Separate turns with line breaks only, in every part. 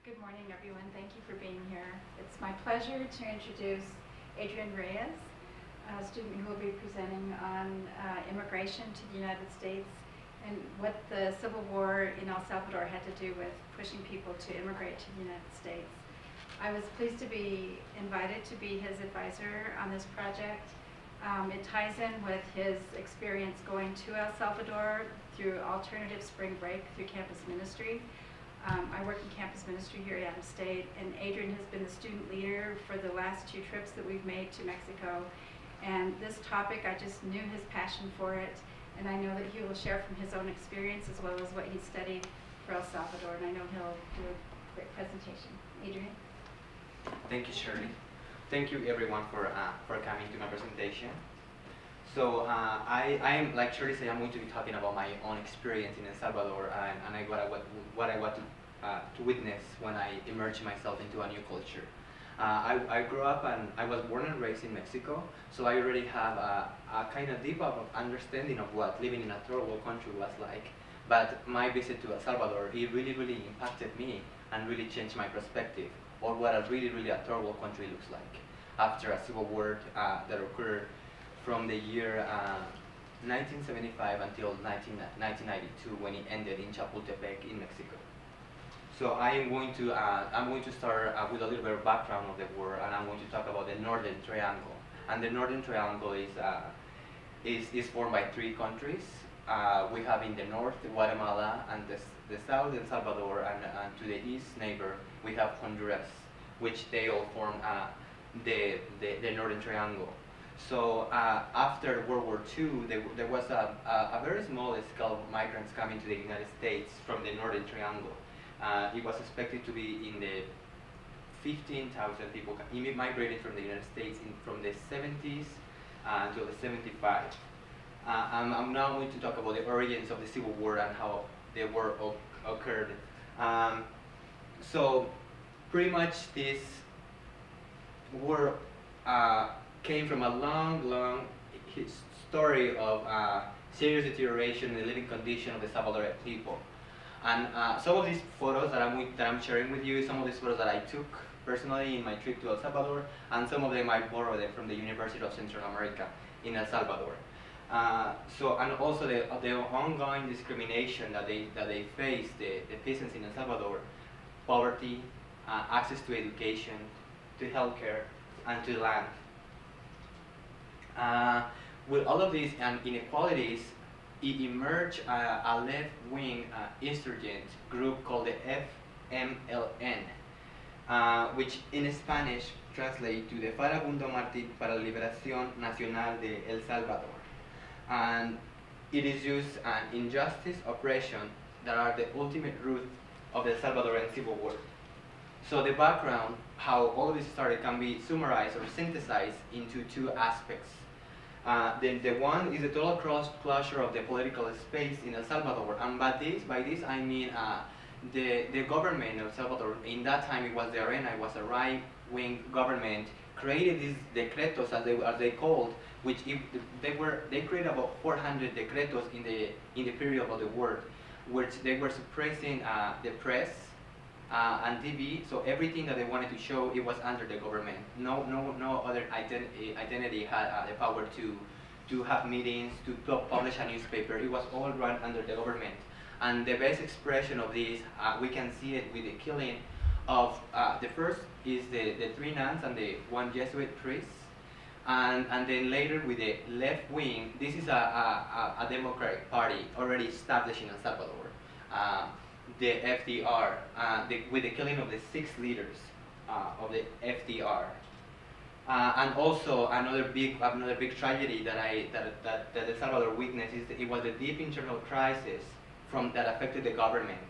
Good morning, everyone. Thank you for being here. It's my pleasure to introduce Adrian Reyes, a student who will be presenting on immigration to the United States and what the Civil War in El Salvador had to do with pushing people to immigrate to the United States. I was pleased to be invited to be his advisor on this project. It ties in with his experience going to El Salvador through alternative spring break through campus ministry. I work in campus ministry here at Adams State, and Adrian has been the student leader for the last 2 trips that we've made to Mexico. And this topic, I just knew his passion for it, and I know that he will share from his own experience as well as what he studied for El Salvador, and I know he'll do a great presentation. Adrian?
Thank you, Shirley. Thank you, everyone, for coming to my presentation. So I am, like Shirley said, I'm going to be talking about my own experience in El Salvador and what I want to witness when I immerse myself into a new culture. I grew up and I was born and raised in Mexico, so I already have a kind of deep understanding of what living in a third world country was like. But my visit to El Salvador, it really impacted me and really changed my perspective on what a really a third world country looks like after a civil war that occurred from the year 1975 until 1992, when it ended in Chapultepec in Mexico. So I'm going to start with a little bit of background of the war, and I'm going to talk about the Northern Triangle. And the Northern Triangle is formed by 3 countries. We have in the north Guatemala, and the south El Salvador, and to the east neighbor we have Honduras, which they all form the Northern Triangle. So after World War II, there was a very small scale of migrants coming to the United States from the Northern Triangle. It was expected to be in the 15,000 people migrated from the United States from the 70s until the 75. I'm now going to talk about the origins of the Civil War and how the war occurred. So pretty much this war came from a long story of serious deterioration in the living condition of the Salvadoran people. And some of these photos that I'm sharing with you, some of these photos that I took personally in my trip to El Salvador, and some of them I borrowed them from the University of Central America in El Salvador. And also the ongoing discrimination that they face, the peasants in El Salvador: poverty, access to education, to healthcare, and to land. With all of these inequalities, it emerged a left-wing insurgent group called the FMLN, which in Spanish translates to the Farabundo Mártir para la Liberación Nacional de El Salvador. And it is used injustice, oppression that are the ultimate root of the Salvadoran Civil War. So the background, how all of this started, can be summarized or synthesized into 2 aspects. The one is the total closure of the political space in El Salvador, and by this I mean the government in El Salvador. In that time, it was the arena, it was a right-wing government, created these decretos, as they called, which they created about 400 decretos in the period of the war, which they were suppressing the press and TV. So everything that they wanted to show, it was under the government. No other identity had the power to have meetings, to publish a newspaper. It was all run under the government. And the best expression of this, we can see it with the killing of the first is the 3 nuns and the 1 Jesuit priest, and then later with the left wing. This is a Democratic Party already established in El Salvador. The FDR, with the killing of the 6 leaders of the FDR, and also another big tragedy that El Salvador witnessed it was the deep internal crisis that affected the government,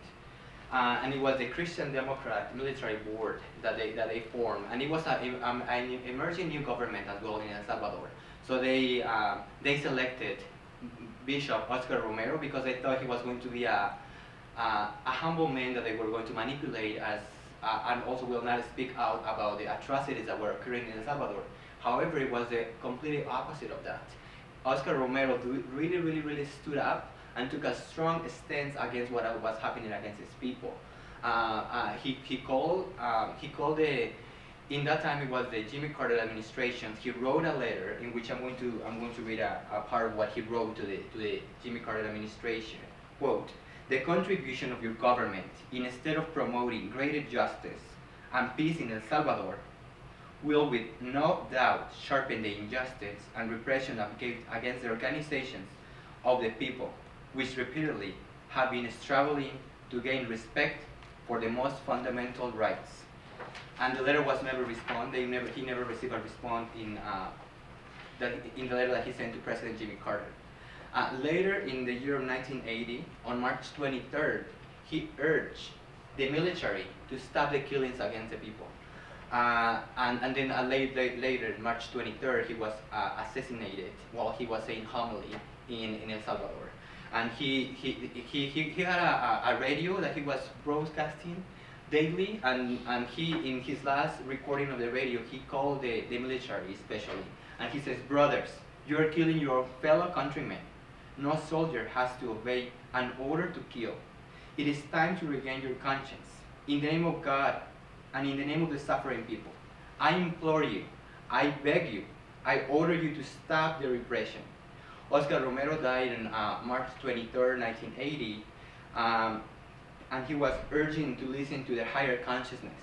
and it was the Christian Democrat military board that they formed, and it was an emerging new government as well in El Salvador. So they selected Bishop Oscar Romero because they thought he was going to be a humble man that they were going to manipulate and also will not speak out about the atrocities that were occurring in El Salvador. However, it was the completely opposite of that. Oscar Romero really stood up and took a strong stance against what was happening against his people. He called the in that time it was the Jimmy Carter administration. He wrote a letter in which I'm going to read a part of what he wrote to the Jimmy Carter administration. Quote: "The contribution of your government, instead of promoting greater justice and peace in El Salvador, will with no doubt sharpen the injustice and repression against the organizations of the people, which repeatedly have been struggling to gain respect for the most fundamental rights." And the letter was never responded. He never received a response in the letter that he sent to President Jimmy Carter. Later in the year of 1980, on March 23rd, he urged the military to stop the killings against the people. And then later, March 23rd, he was assassinated while he was saying homily in El Salvador. And he had a radio that he was broadcasting daily, and he, in his last recording of the radio, he called the military especially, and he says, "Brothers, you are killing your fellow countrymen. No soldier has to obey an order to kill. It is time to regain your conscience. In the name of God and in the name of the suffering people, I implore you, I beg you, I order you to stop the repression." Oscar Romero died on March 23rd, 1980, and he was urging to listen to the higher consciousness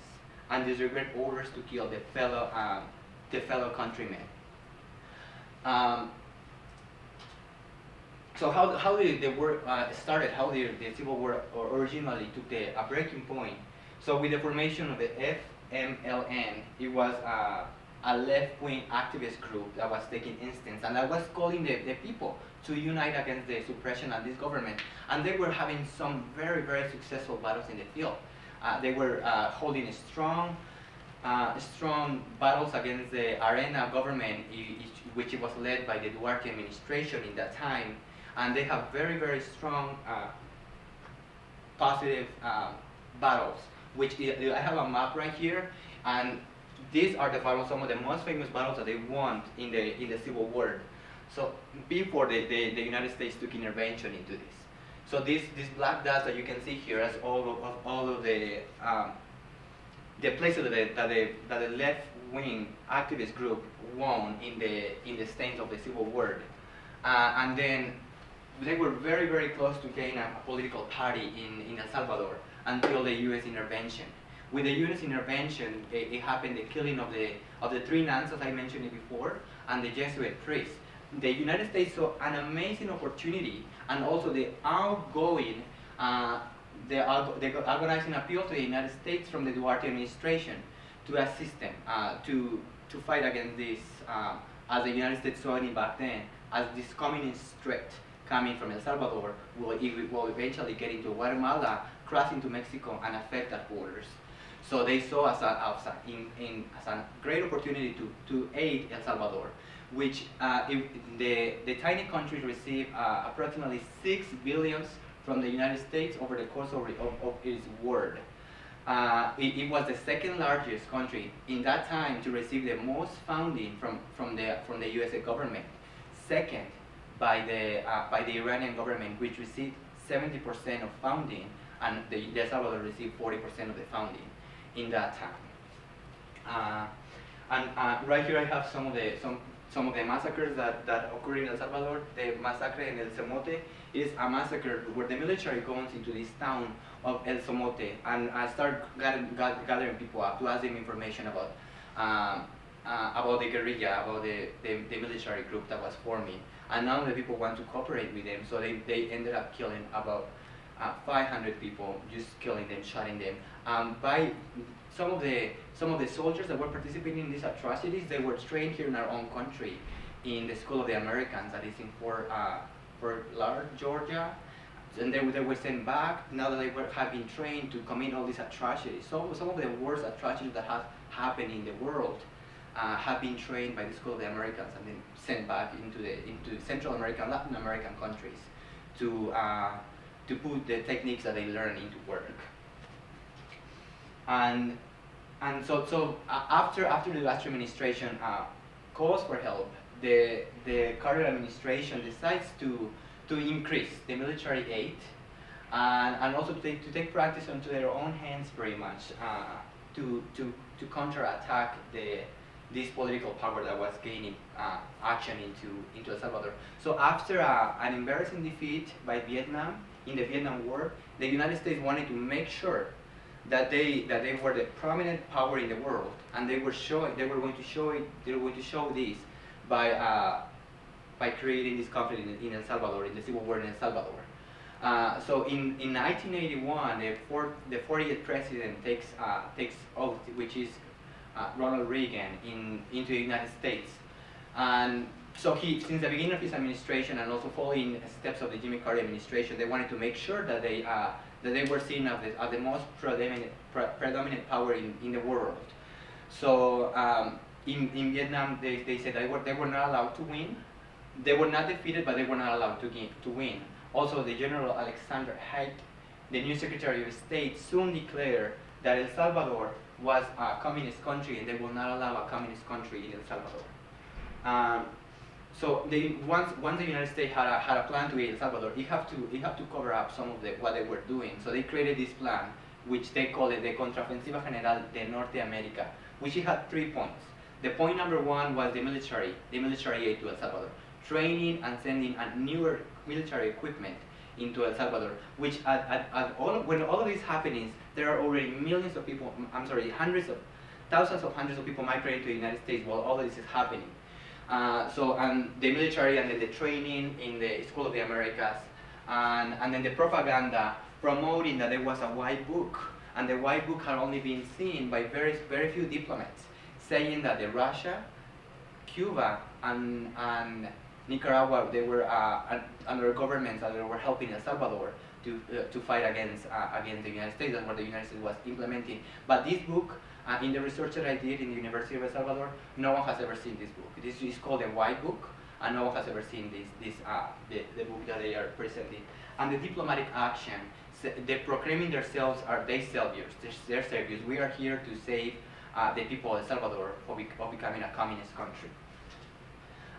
and disregard orders to kill the fellow countrymen. So how did the war started? How did the Civil War originally took a breaking point? So with the formation of the FMLN, it was a left-wing activist group that was taking instance, and that was calling the people to unite against the suppression of this government. And they were having some very, very successful battles in the field. They were holding strong battles against the Arena government, which was led by the Duarte administration in that time. And they have very, very strong positive battles, which I have a map right here, and these are the battles, some of the most famous battles that they won in the Civil War. So before the United States took intervention into this. So these black dots that you can see here as all of the places that the left-wing activist group won in the states of the Civil War. And then they were very, very close to gain a political party in El Salvador until the U.S. intervention. With the U.S. intervention, it happened the killing of the three nuns, as I mentioned it before, and the Jesuit priest. The United States saw an amazing opportunity, and also the outgoing, the organizing appeal to the United States from the Duarte administration to assist them to fight against this, as the United States saw it back then, as this communist threat coming from El Salvador will eventually get into Guatemala, cross into Mexico, and affect our borders. So they saw as a great opportunity to aid El Salvador, which the tiny country received approximately $6 billion from the United States over the course of its war. It was the second largest country in that time to receive the most funding from the USA government, second by the Iranian government, which received 70% of funding, and El Salvador received 40% of the funding in that time. And right here I have some of the massacres that occurred in El Salvador. The massacre in El Cemote is a massacre where the military goes into this town of El Cemote and start gathering people up to ask them information about the guerrilla, about the military group that was forming. And none of the people want to cooperate with them, so they ended up killing about 500 people, just killing them, shooting them. By some of the soldiers that were participating in these atrocities, they were trained here in our own country, in the School of the Americans that is in Fort Lauderdale, Georgia. And they were sent back. Now that they have been trained to commit all these atrocities, so some of the worst atrocities that have happened in the world have been trained by the School of the Americans and then sent back into Central American, Latin American countries to put the techniques that they learn into work. And so after the last administration calls for help, the Carter administration decides to increase the military aid and also to take practice into their own hands very much to counterattack this political power that was gaining action into El Salvador. So after an embarrassing defeat by Vietnam in the Vietnam War, the United States wanted to make sure that they were the prominent power in the world, and they were going to show this by creating this conflict in El Salvador, in the civil war in El Salvador. So in 1981, the 40th president takes oath, which is Ronald Reagan, into the United States, and so since the beginning of his administration and also following steps of the Jimmy Carter administration, they wanted to make sure that they were seen as the most predominant power in the world. So in Vietnam, they said they were not allowed to win. They were not defeated, but they were not allowed to win. Also, the General Alexander Haig, the new Secretary of State, soon declared that El Salvador was a communist country, and they will not allow a communist country in El Salvador. So once the United States had a plan to El Salvador, it have to cover up some of what they were doing. So they created this plan, which they call it the Contraofensiva General de Norte America, which it had 3 points. The point number 1 was the military aid to El Salvador, training and sending a newer military equipment into El Salvador, which when all of this happenings, there are already millions of people, thousands of people migrating to the United States while all of this is happening. And the military and then the training in the School of the Americas, and then the propaganda promoting that there was a white book, and the white book had only been seen by very few diplomats, saying that Russia, Cuba, and Nicaragua, they were under governments that were helping El Salvador to fight against the United States. That's what the United States was implementing. But this book, in the research that I did in the University of El Salvador, no one has ever seen this book. This is called the White Book, and no one has ever seen the book that they are presenting. And the diplomatic action, they're proclaiming themselves are their saviors. We are here to save the people of El Salvador of becoming a communist country.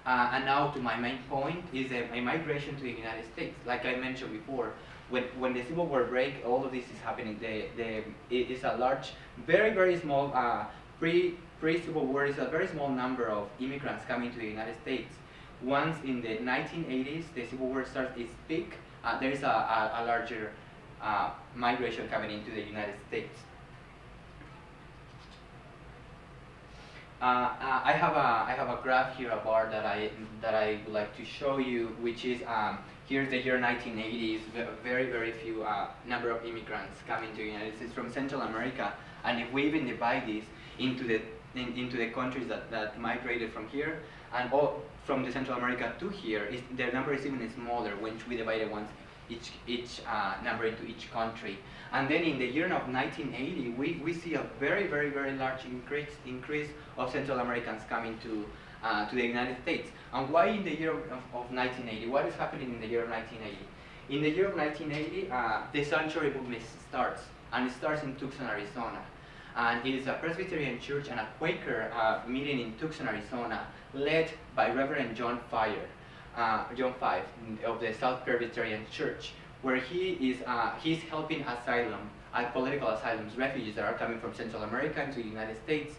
And now to my main point is a migration to the United States. Like I mentioned before, when the Civil War break, all of this is happening. It is a large, very small, pre-Civil War is a very small number of immigrants coming to the United States. Once in the 1980s, the Civil War starts its peak, there is a larger migration coming into the United States. I have a graph here, a bar that I would like to show you, which is here's the year 1980s. Very few number of immigrants coming to the United States from Central America, and if we even divide this into the countries that migrated from here and all from the Central America to here, their number is even smaller when we divide it once each number into each country. And then in the year of 1980, we see a very large increase of Central Americans coming to the United States. And why in the year of 1980? What is happening in the year of 1980? In the year of 1980, the sanctuary movement starts, and it starts in Tucson, Arizona. And it is a Presbyterian church and a Quaker meeting in Tucson, Arizona, led by Reverend John Five of the South Presbyterian Church, where he's helping political asylums, refugees that are coming from Central America into the United States,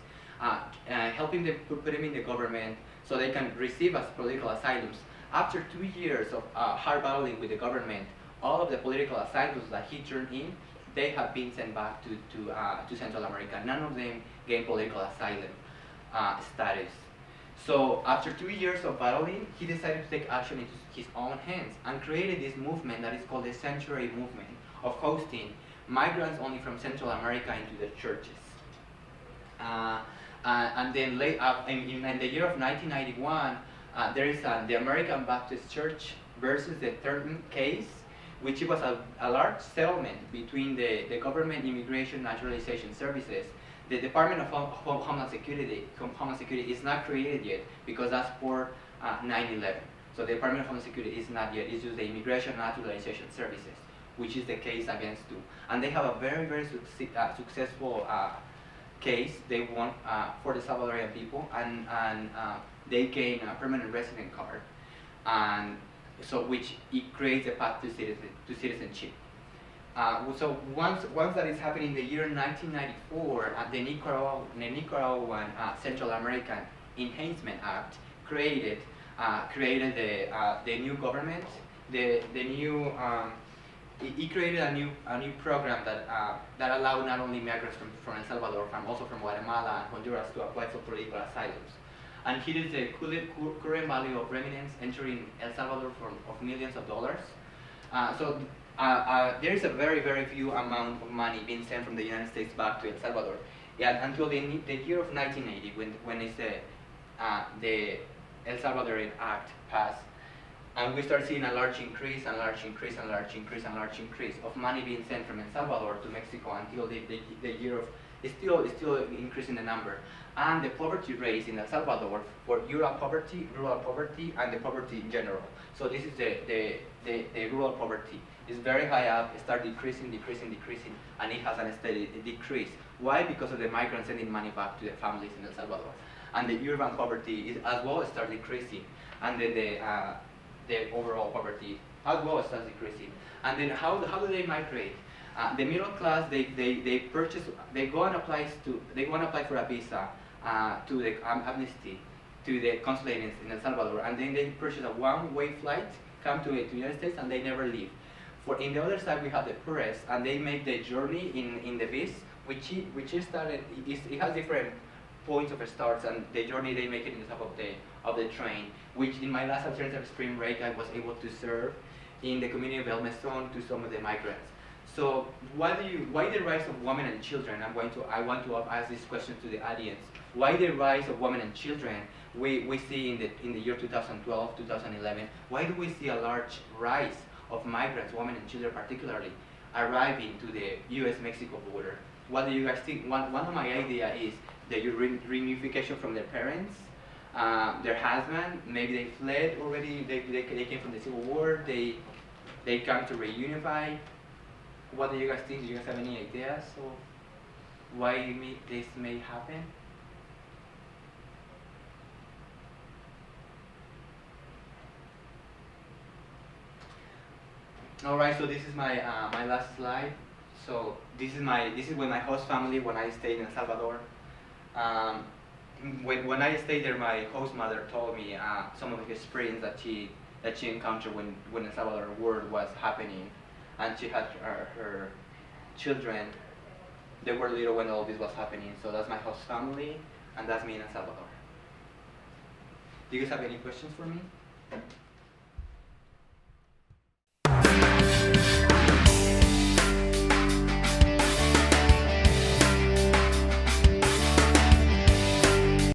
helping them put them in the government so they can receive as political asylums. After 2 years of hard battling with the government, all of the political asylums that he turned in, they have been sent back to Central America. None of them gained political asylum status. So after 2 years of battling, he decided to take action into his own hands and created this movement that is called the Sanctuary Movement, of hosting migrants only from Central America into the churches. And then in the year of 1991, there is the American Baptist Church versus the Thurman case, which was a large settlement between the Government Immigration Naturalization Services. The Department of Homeland Security is not created yet because that's for 9/11. So the Department of Homeland Security is not yet. It's just the Immigration Naturalization Services, which is the case against two. And they have a very successful case. They won for the Salvadorian people, and they gain a permanent resident card, and so which it creates a path to citizenship. So once that is happening in the year 1994, the Nicaraguan Central American Enhancement Act created the new government, the new it created a new program that allowed not only migrants from El Salvador, also from Guatemala and Honduras to apply for political asylums. And here is the current value of remittance entering El Salvador of millions of dollars. There is a very few amount of money being sent from the United States back to El Salvador. Yeah, until the year of 1980, when is the El Salvadorian Act passed, and we start seeing a large increase of money being sent from El Salvador to Mexico until the year of it's still increasing the number. And the poverty rates in El Salvador for rural poverty, and the poverty in general. So this is the rural poverty. It's very high up, it starts decreasing, and it has a steady decrease. Why? Because of the migrants sending money back to their families in El Salvador. And the urban poverty is as well starts decreasing. And then the overall poverty as well starts decreasing. And then how do they migrate? The middle class, they go and apply for a visa to the amnesty, to the consulate in El Salvador, and then they purchase a one-way flight, come to the United States, and they never leave. In the other side, we have the Poorest, and they make the journey in the bus, which is started. It has different points of starts, and the journey they make it in the top of the train. Which in my last alternative spring break, I was able to serve in the community of El Mesón to some of the migrants. So why the rise of women and children? I want to ask this question to the audience. Why the rise of women and children? We see in the year 2012, 2011. Why do we see a large rise of migrants, women and children particularly, arriving to the U.S.-Mexico border? What do you guys think? One of my idea is the reunification from their parents, their husband. Maybe they fled already. They came from the Civil War. They come to reunify. What do you guys think? Do you guys have any ideas of why this may happen? All right, so this is my my last slide. So this is when my host family, when I stayed in El Salvador. When I stayed there, my host mother told me some of the experience that she encountered when El Salvador war was happening, and she had her children. They were little when all this was happening. So that's my host family, and that's me in El Salvador. Do you guys have any questions for me?